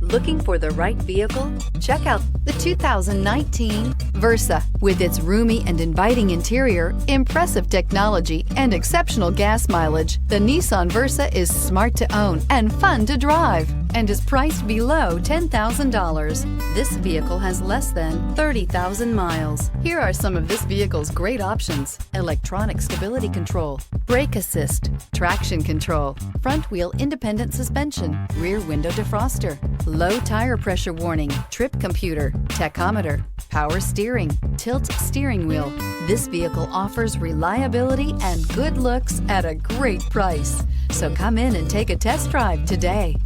Looking for the right vehicle? Check out the 2019 Versa. With its roomy and inviting interior, impressive technology, and exceptional gas mileage, the Nissan Versa is smart to own and fun to drive and is priced below $10,000. This vehicle has less than 30,000 miles. Here are some of this vehicle's great options: electronic stability control, brake assist, traction control, front wheel independent suspension, rear window defroster, low tire pressure warning, trip computer, tachometer, power steering, tilt steering wheel. This vehicle offers reliability and good looks at a great price. So come in and take a test drive today.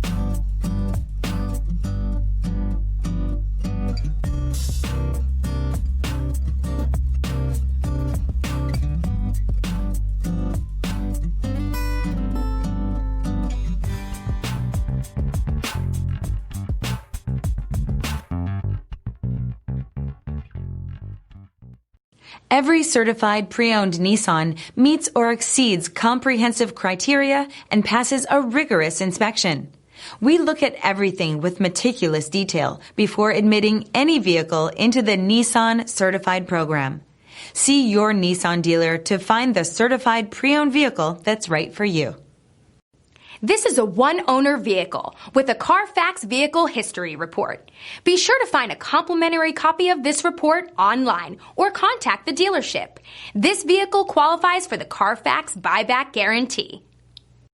Every certified pre-owned Nissan meets or exceeds comprehensive criteria and passes a rigorous inspection. We look at everything with meticulous detail before admitting any vehicle into the Nissan Certified Program. See your Nissan dealer to find the certified pre-owned vehicle that's right for you. This is a one-owner vehicle with a Carfax Vehicle History Report. Be sure to find a complimentary copy of this report online or contact the dealership. This vehicle qualifies for the Carfax Buyback Guarantee.